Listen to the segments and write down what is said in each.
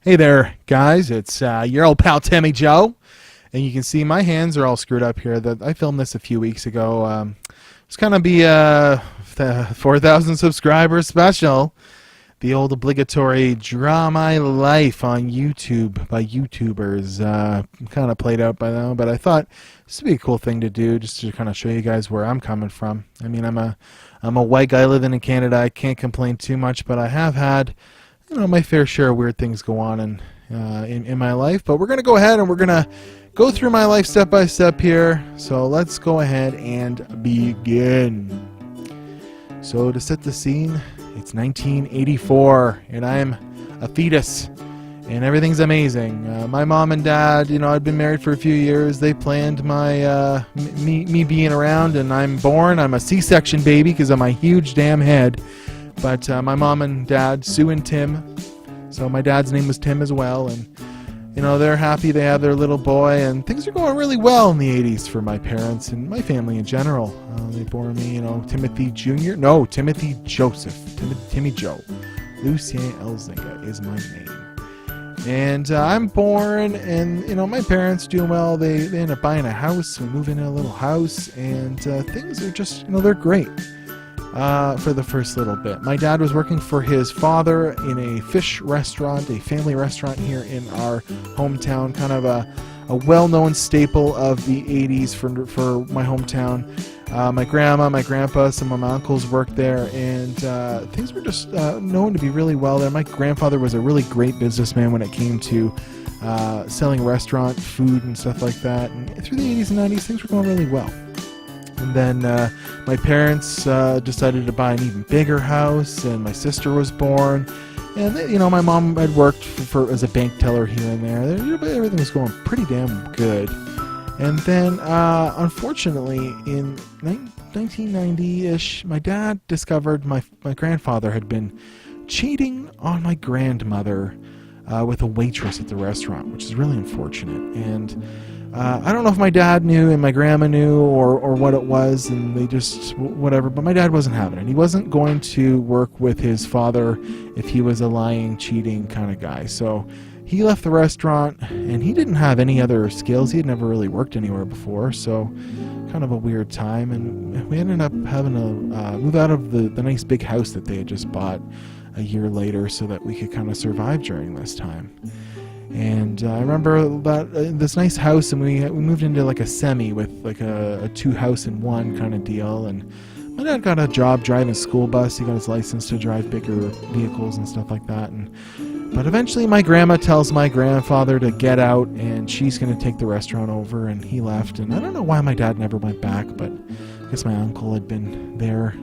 Hey there, guys. It's your old pal Timmy Joe, and you can see my hands are all screwed up here. That I filmed this a few weeks ago. It's gonna be the 4,000 subscribers special, the old obligatory "Draw My Life" on YouTube by YouTubers. Kind of played out by now, but I thought this would be a cool thing to do, just to kind of show you guys where I'm coming from. I mean, I'm a white guy living in Canada. I can't complain too much, but I have had my fair share of weird things go on in my life. But we're going to go ahead and we're going to go through my life step by step here. So let's go ahead and begin. So to set the scene, it's 1984, and I'm a fetus, and everything's amazing. My mom and dad, I'd been married for a few years. They planned my me being around, and I'm born. I'm a C-section baby because of my huge damn head. But my mom and dad, Sue and Tim, so my dad's name was Tim as well, and they're happy. They have their little boy, and things are going really well in the 80s for my parents and my family in general. They bore me, Timothy Jr. No, Timothy Joseph. Timmy Joe. Lucien Elzinga is my name. And I'm born, and my parents doing well. They end up buying a house. We move into a little house, and things are just, they're great. For the first little bit. My dad was working for his father in a fish restaurant, a family restaurant here in our hometown, kind of a well-known staple of the 80s for my hometown. My grandma, my grandpa, some of my uncles worked there, and things were just known to be really well there. My grandfather was a really great businessman when it came to selling restaurant food and stuff like that. And through the 80s and 90s, things were going really well. And then my parents decided to buy an even bigger house, and my sister was born. And my mom had worked as a bank teller here and there. Everything was going pretty damn good. And then, unfortunately, in 1990-ish, my dad discovered my grandfather had been cheating on my grandmother with a waitress at the restaurant, which is really unfortunate. And I don't know if my dad knew and my grandma knew or what it was, and they just whatever, but my dad wasn't having it. He wasn't going to work with his father if he was a lying, cheating kind of guy. So he left the restaurant, and he didn't have any other skills. He had never really worked anywhere before, so kind of a weird time. And we ended up having to move out of the nice big house that they had just bought a year later so that we could kind of survive during this time. And I remember that this nice house, and we moved into like a semi with like a two house in one kind of deal. And my dad got a job driving a school bus. He got his license to drive bigger vehicles and stuff like that. But eventually my grandma tells my grandfather to get out, and she's going to take the restaurant over, and he left. And I don't know why my dad never went back, but I guess my uncle had been there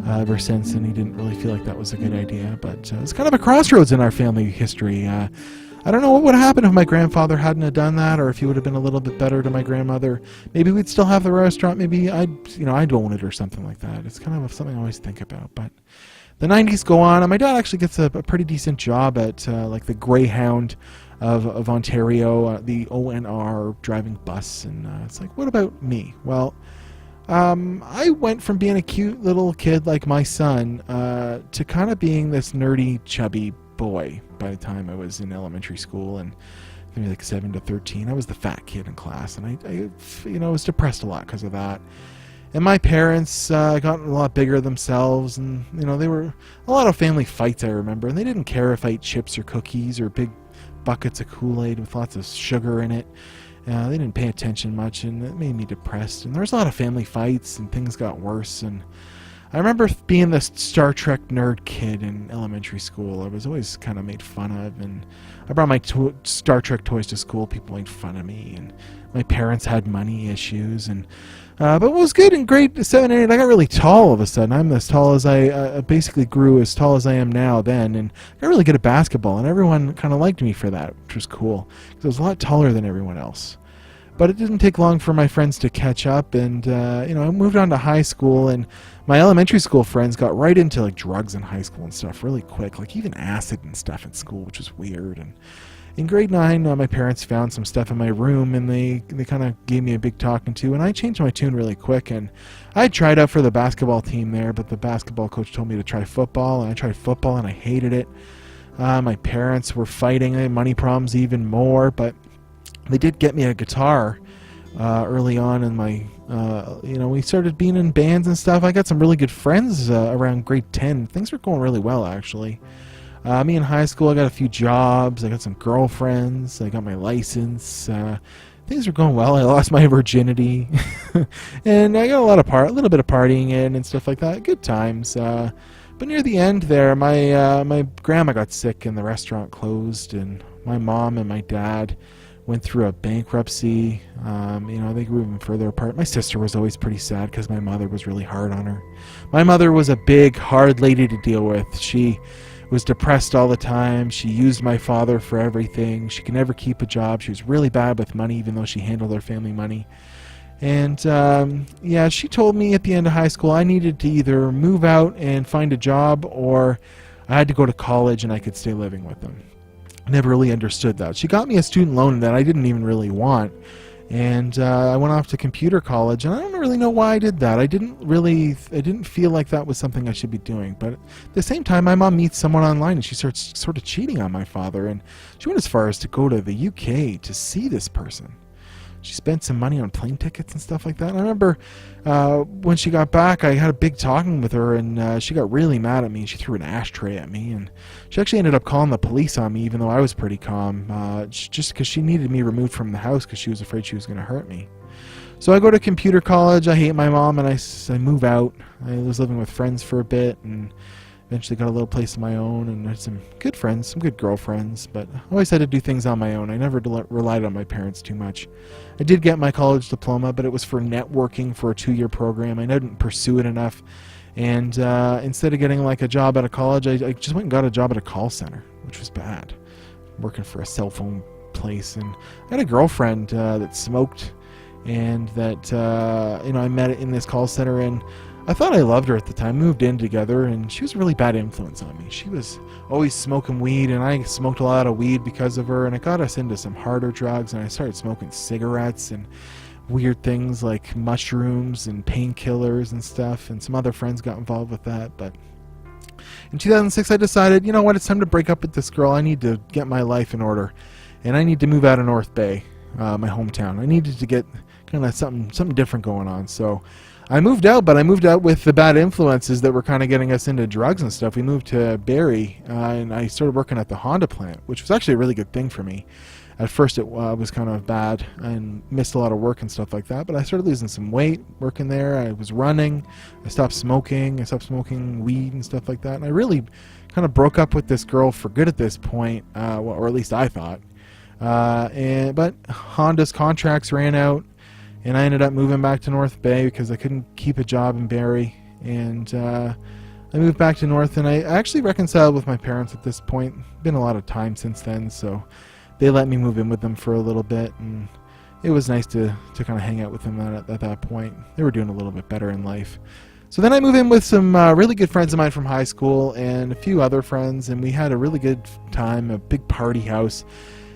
ever since, and he didn't really feel like that was a good idea. But it's kind of a crossroads in our family history. I don't know what would have happened if my grandfather hadn't have done that, or if he would have been a little bit better to my grandmother. Maybe we'd still have the restaurant. Maybe I'd own it or something like that. It's kind of something I always think about. But the 90s go on, and my dad actually gets a pretty decent job at like the Greyhound of Ontario, the ONR, driving bus. And it's like, what about me? Well, I went from being a cute little kid like my son to kind of being this nerdy, chubby boy by the time I was in elementary school, and maybe like 7 to 13. I was the fat kid in class, and I was depressed a lot because of that. And my parents got a lot bigger themselves, and they were a lot of family fights, I remember, and they didn't care if I ate chips or cookies or big buckets of Kool-Aid with lots of sugar in it. They didn't pay attention much, and it made me depressed. And there was a lot of family fights, and things got worse. And I remember being this Star Trek nerd kid in elementary school. I was always kind of made fun of, and I brought my Star Trek toys to school. People made fun of me, and my parents had money issues. And but what was good in grade 7 and 8, I got really tall all of a sudden. I'm as tall as I basically grew as tall as I am now then, and I got really good at basketball, and everyone kind of liked me for that, which was cool, because I was a lot taller than everyone else. But it didn't take long for my friends to catch up, and I moved on to high school, and my elementary school friends got right into like drugs in high school and stuff really quick, like even acid and stuff at school, which was weird. And in grade 9, my parents found some stuff in my room, and they kind of gave me a big talking to, and I changed my tune really quick. And I tried out for the basketball team there, but the basketball coach told me to try football, and I tried football, and I hated it. My parents were fighting. I had money problems even more, but they did get me a guitar early on in my, we started being in bands and stuff. I got some really good friends around grade 10. Things were going really well, actually. Me in high school, I got a few jobs. I got some girlfriends. I got my license. Things were going well. I lost my virginity, and I got a little bit of partying in and stuff like that. Good times. But near the end there, my grandma got sick and the restaurant closed, and my mom and my dad went through a bankruptcy. They grew even further apart. My sister was always pretty sad because my mother was really hard on her. My mother was a big, hard lady to deal with. She was depressed all the time. She used my father for everything. She could never keep a job. She was really bad with money, even though she handled her family money. And she told me at the end of high school I needed to either move out and find a job, or I had to go to college and I could stay living with them. I never really understood that. She got me a student loan that I didn't even really want, and I went off to computer college, and I don't really know why I did that. I didn't feel like that was something I should be doing. But at the same time, my mom meets someone online, and she starts sort of cheating on my father, and she went as far as to go to the UK to see this person. She spent some money on plane tickets and stuff like that. And I remember when she got back, I had a big talking with her, and she got really mad at me. She threw an ashtray at me, and she actually ended up calling the police on me, even though I was pretty calm, just because she needed me removed from the house because she was afraid she was going to hurt me. So I go to computer college. I hate my mom, and I move out. I was living with friends for a bit, and eventually got a little place of my own, and had some good friends, some good girlfriends, but I always had to do things on my own. I never relied on my parents too much. I did get my college diploma, but it was for networking for a 2-year program. I didn't pursue it enough, and instead of getting like a job at a college, I just went and got a job at a call center, which was bad, working for a cell phone place. And I had a girlfriend that smoked, and that I met in this call center, and I thought I loved her at the time. Moved in together, and she was a really bad influence on me. She was always smoking weed, and I smoked a lot of weed because of her, and it got us into some harder drugs, and I started smoking cigarettes and weird things like mushrooms and painkillers and stuff, and some other friends got involved with that. But in 2006, I decided, you know what, it's time to break up with this girl. I need to get my life in order, and I need to move out of North Bay, my hometown. I needed to get kind of something different going on. So I moved out, but I moved out with the bad influences that were kind of getting us into drugs and stuff. We moved to Barrie, and I started working at the Honda plant, which was actually a really good thing for me. At first it was kind of bad and missed a lot of work and stuff like that, but I started losing some weight working there. I was running. I stopped smoking. I stopped smoking weed and stuff like that, and I really kind of broke up with this girl for good at this point, or at least I thought. But Honda's contracts ran out, and I ended up moving back to North Bay because I couldn't keep a job in Barrie. And I moved back to North, and I actually reconciled with my parents at this point. Been a lot of time since then, so they let me move in with them for a little bit, and it was nice to kind of hang out with them at that point. They were doing a little bit better in life. So then I moved in with some really good friends of mine from high school and a few other friends, and we had a really good time, a big party house.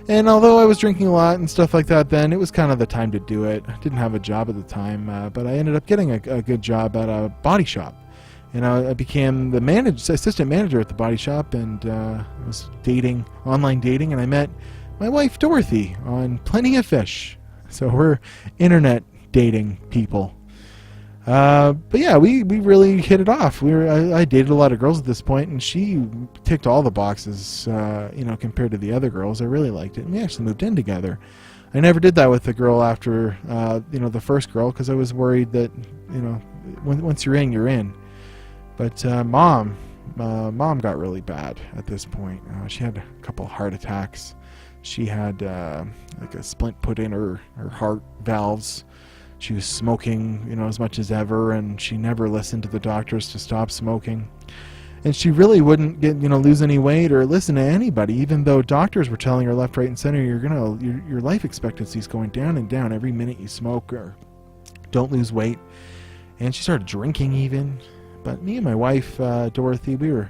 And although I was drinking a lot and stuff like that then, it was kind of the time to do it. I didn't have a job at the time, but I ended up getting a good job at a body shop. And I became the assistant manager at the body shop, and I was online dating, and I met my wife Dorothy on Plenty of Fish. So we're internet dating people. But yeah, we really hit it off. I dated a lot of girls at this point, and she ticked all the boxes, compared to the other girls. I really liked it, and we actually moved in together. I never did that with the girl after, the first girl, because I was worried that, once you're in, you're in. But mom got really bad at this point. She had a couple heart attacks. She had like a splint put in her heart valves. She was smoking, as much as ever, and she never listened to the doctors to stop smoking. And she really wouldn't lose any weight or listen to anybody, even though doctors were telling her left, right, and center, your life expectancy is going down and down every minute you smoke, or don't lose weight. And she started drinking even. But me and my wife, Dorothy, we were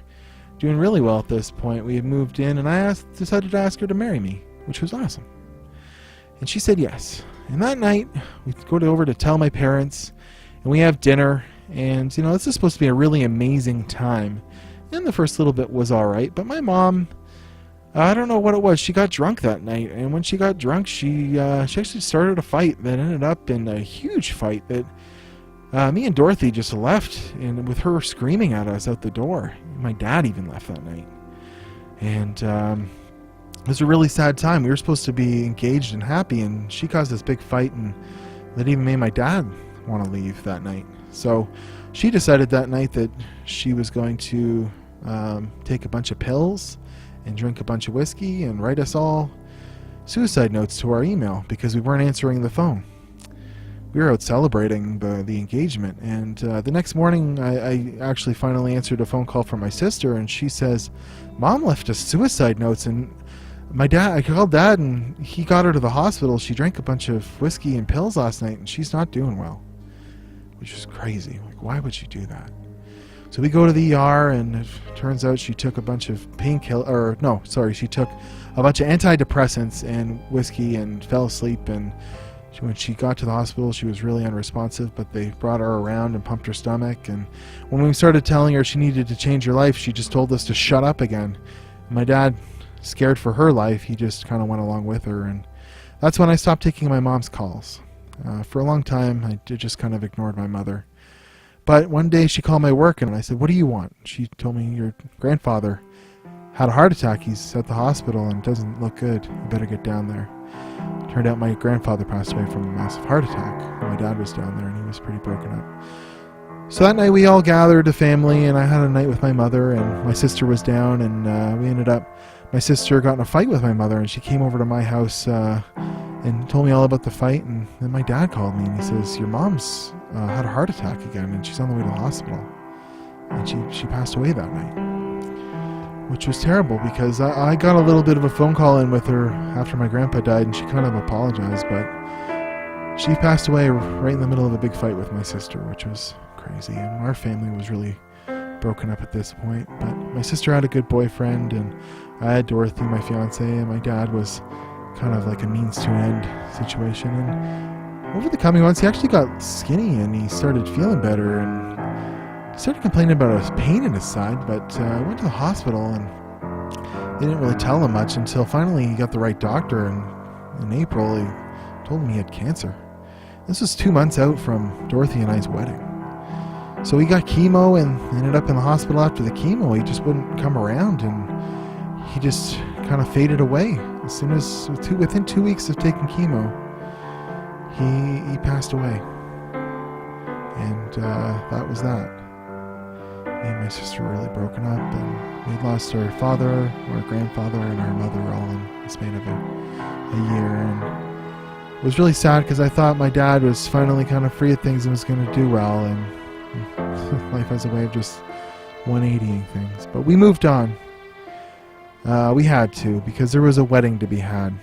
doing really well at this point. We had moved in, and I decided to ask her to marry me, which was awesome. And she said yes. And that night, we go over to tell my parents, and we have dinner, and, this is supposed to be a really amazing time. And the first little bit was all right, but my mom I don't know what it was. She got drunk that night, and when she got drunk, she actually started a fight that ended up in a huge fight that me and Dorothy just left, and with her screaming at us out the door. My dad even left that night. And it was a really sad time. We were supposed to be engaged and happy, and she caused this big fight, and that even made my dad want to leave that night. So she decided that night that she was going to take a bunch of pills and drink a bunch of whiskey and write us all suicide notes to our email because we weren't answering the phone. We were out celebrating the engagement, and the next morning I actually finally answered a phone call from my sister, and she says, Mom left us suicide notes, and I called Dad, and he got her to the hospital. She drank a bunch of whiskey and pills last night, and she's not doing well, which is crazy. Like, why would she do that? So we go to the ER, and it turns out she took a bunch of she took a bunch of antidepressants and whiskey and fell asleep, and when she got to the hospital, she was really unresponsive, but they brought her around and pumped her stomach. And when we started telling her she needed to change her life, she just told us to shut up again. My dad, scared for her life, he just kind of went along with her. And that's when I stopped taking my mom's calls. For a long time, I just kind of ignored my mother. But one day she called my work, and I said, what do you want? She told me, your grandfather had a heart attack. He's at the hospital and doesn't look good. You better get down there. Turned out my grandfather passed away from a massive heart attack. My dad was down there, and he was pretty broken up. So that night we all gathered, the family, and I had a night with my mother, and my sister was down, and my sister got in a fight with my mother, and she came over to my house and told me all about the fight. And then my dad called me, and he says, your mom's had a heart attack again, and she's on the way to the hospital. And she passed away that night, which was terrible because I got a little bit of a phone call in with her after my grandpa died, and she kind of apologized, but she passed away right in the middle of a big fight with my sister, which was crazy, and our family was really broken up at this point. But my sister had a good boyfriend, and I had Dorothy, my fiance, and my dad was kind of like a means to an end situation. And over the coming months, he actually got skinny, and he started feeling better, and started complaining about a pain in his side, but I went to the hospital, and they didn't really tell him much until finally he got the right doctor, and in April he told him he had cancer. This was 2 months out from Dorothy and I's wedding. So he got chemo and ended up in the hospital after the chemo. He just wouldn't come around, and he just kind of faded away. Within 2 weeks of taking chemo, he passed away. And that was that. Me and my sister were really broken up, and we lost our father, our grandfather, and our mother all in the span of a year. And it was really sad because I thought my dad was finally kind of free of things and was going to do well, and life has a way of just 180ing things. But we moved on. We had to, because there was a wedding to be had.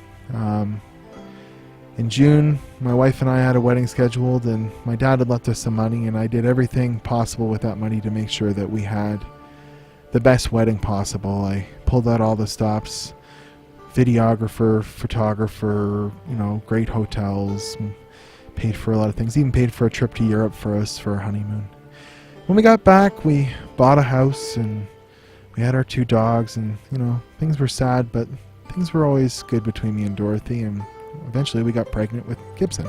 In June, my wife and I had a wedding scheduled, and my dad had left us some money, and I did everything possible with that money to make sure that we had the best wedding possible. I pulled out all the stops, videographer, photographer, great hotels, paid for a lot of things, even paid for a trip to Europe for us for our honeymoon. When we got back, we bought a house, and we had our 2 dogs, and, things were sad, but things were always good between me and Dorothy, and eventually we got pregnant with Gibson,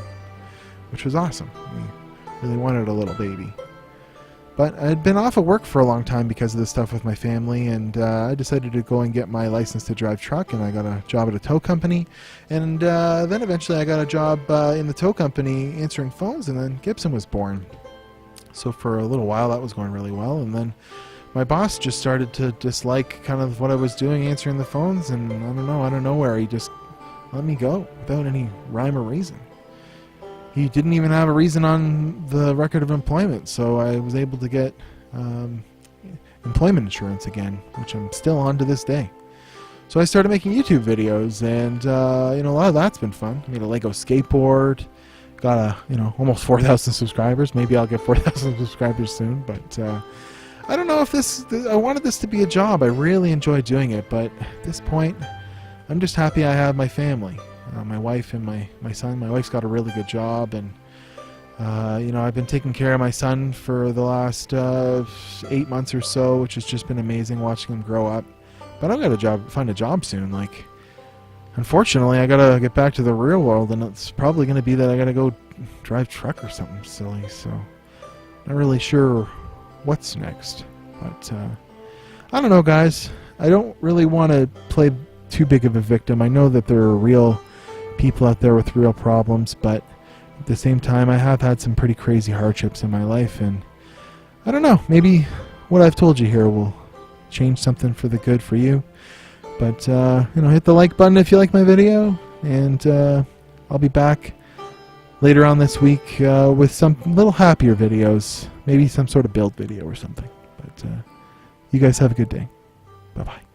which was awesome. We really wanted a little baby. But I had been off of work for a long time because of this stuff with my family, and I decided to go and get my license to drive truck, and I got a job at a tow company. And then eventually I got a job in the tow company answering phones, and then Gibson was born. So for a little while that was going really well, and then my boss just started to dislike kind of what I was doing answering the phones, and out of nowhere he just let me go without any rhyme or reason. He didn't even have a reason on the record of employment, so I was able to get employment insurance again, which I'm still on to this day. So I started making YouTube videos, and a lot of that's been fun. I made a Lego skateboard, got almost 4,000 subscribers. Maybe I'll get 4,000 subscribers soon, but I don't know if I wanted this to be a job. I really enjoy doing it, but at this point, I'm just happy I have my family, my wife and my son. My wife's got a really good job, and I've been taking care of my son for the last 8 months or so, which has just been amazing watching him grow up. but I've got to find a job soon. Like, unfortunately, I gotta get back to the real world, and it's probably gonna be that I gotta go drive truck or something silly. So, not really sure what's next. But I don't know, guys. I don't really want to play too big of a victim. I know that there are real people out there with real problems, but at the same time, I have had some pretty crazy hardships in my life, and I don't know. Maybe what I've told you here will change something for the good for you. But hit the like button if you like my video, and I'll be back later on this week with some little happier videos, maybe some sort of build video or something. But you guys have a good day. Bye-bye.